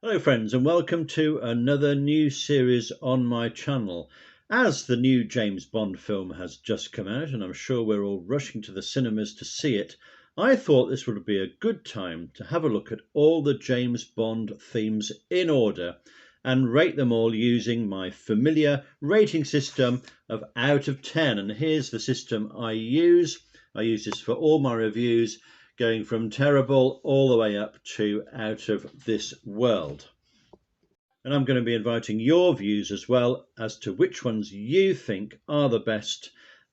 Hello friends, and welcome to another new series on my channel. As the new James Bond film has just come out, and I'm sure we're all rushing to the cinemas to see it, I thought this would be a good time to have a look at all the James Bond themes in order and rate them all using my familiar rating system of out of 10. And here's the system I use. I use this for all my reviews, going from terrible all the way up to out of this world. And I'm going to be inviting your views as well as to which ones you think are the best,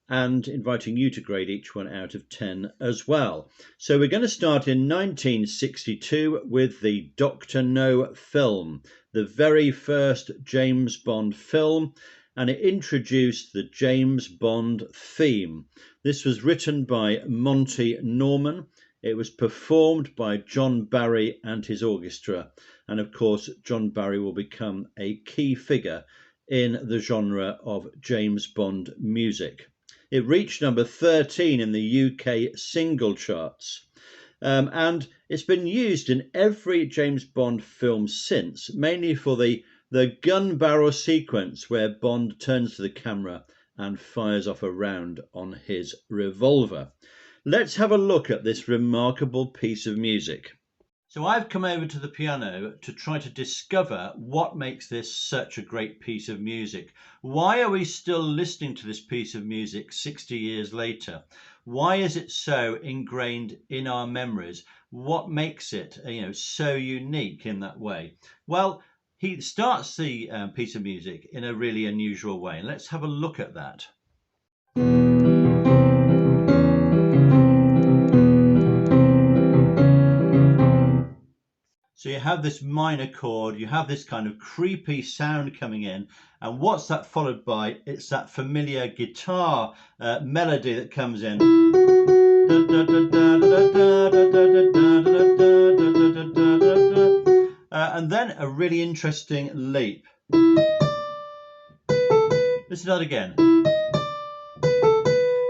and inviting you to grade each one out of 10 as well. So we're going to start in 1962 with the Dr. No film, the very first James Bond film, and it introduced the James Bond theme. This was written by Monty Norman. It was performed by John Barry and his orchestra. And of course, John Barry will become a key figure in the genre of James Bond music. It reached number 13 in the UK single charts. And it's been used in every James Bond film since, mainly for the gun barrel sequence where Bond turns to the camera and fires off a round on his revolver. Let's have a look at this remarkable piece of music. So I've come over to the piano to try to discover what makes this such a great piece of music. Why are we still listening to this piece of music 60 years later? Why is it so ingrained in our memories? What makes it, so unique in that way? Well, he starts the piece of music in a really unusual way. Let's have a look at that. So you have this minor chord, you have this kind of creepy sound coming in, and what's that followed by? It's that familiar guitar melody that comes in. And then a really interesting leap. Listen to that again.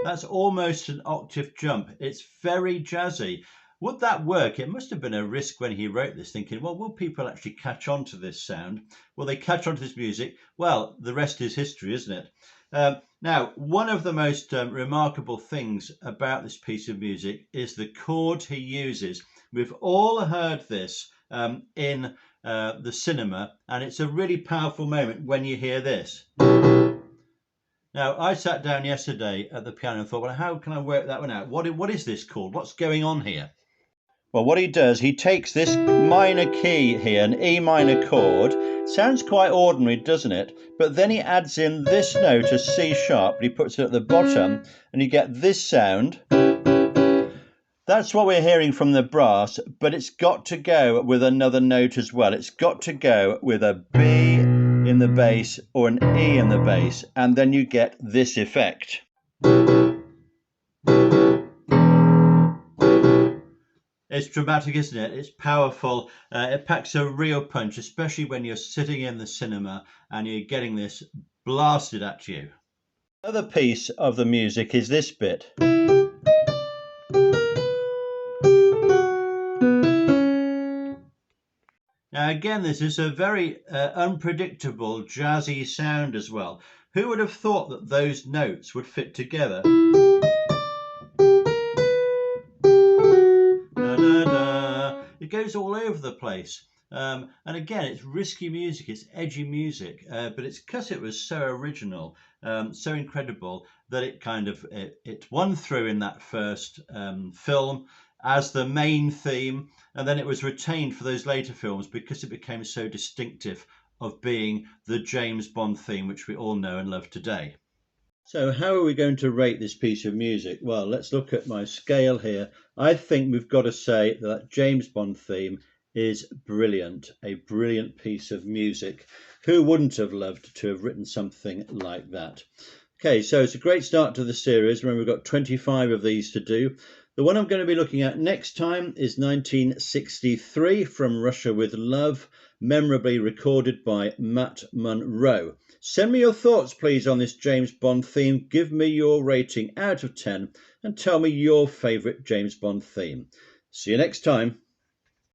That's almost an octave jump. It's very jazzy. Would that work? It must have been a risk when he wrote this, thinking, well, will people actually catch on to this sound? Will they catch on to this music? Well, the rest is history, isn't it? Now, one of the most remarkable things about this piece of music is the chords he uses. We've all heard this in the cinema, and it's a really powerful moment when you hear this. Now, I sat down yesterday at the piano and thought, well, how can I work that one out? What is this called? What's going on here? Well, what he does, he takes this minor key here, an E minor chord. Sounds quite ordinary, doesn't it? But then he adds in this note, a C sharp, and he puts it at the bottom, and you get this sound. That's what we're hearing from the brass, but it's got to go with another note as well. It's got to go with a B in the bass or an E in the bass, and then you get this effect. It's dramatic, isn't it? It's powerful. It packs a real punch, especially when you're sitting in the cinema and you're getting this blasted at you. Another piece of the music is this bit. Now again, this is a very unpredictable jazzy sound as well. Who would have thought that those notes would fit together? It goes all over the place. And again, it's risky music, it's edgy music, but it's because it was so original, so incredible, that it won through in that first film as the main theme, and then it was retained for those later films because it became so distinctive of being the James Bond theme, which we all know and love today. So how are we going to rate this piece of music? Well, let's look at my scale here. I think we've got to say that James Bond theme is brilliant, a brilliant piece of music. Who wouldn't have loved to have written something like that? Okay, so it's a great start to the series. Remember, we've got 25 of these to do. The one I'm going to be looking at next time is 1963, From Russia with Love, memorably recorded by Matt Monro. Send me your thoughts, please, on this James Bond theme. Give me your rating out of 10 and tell me your favourite James Bond theme. See you next time.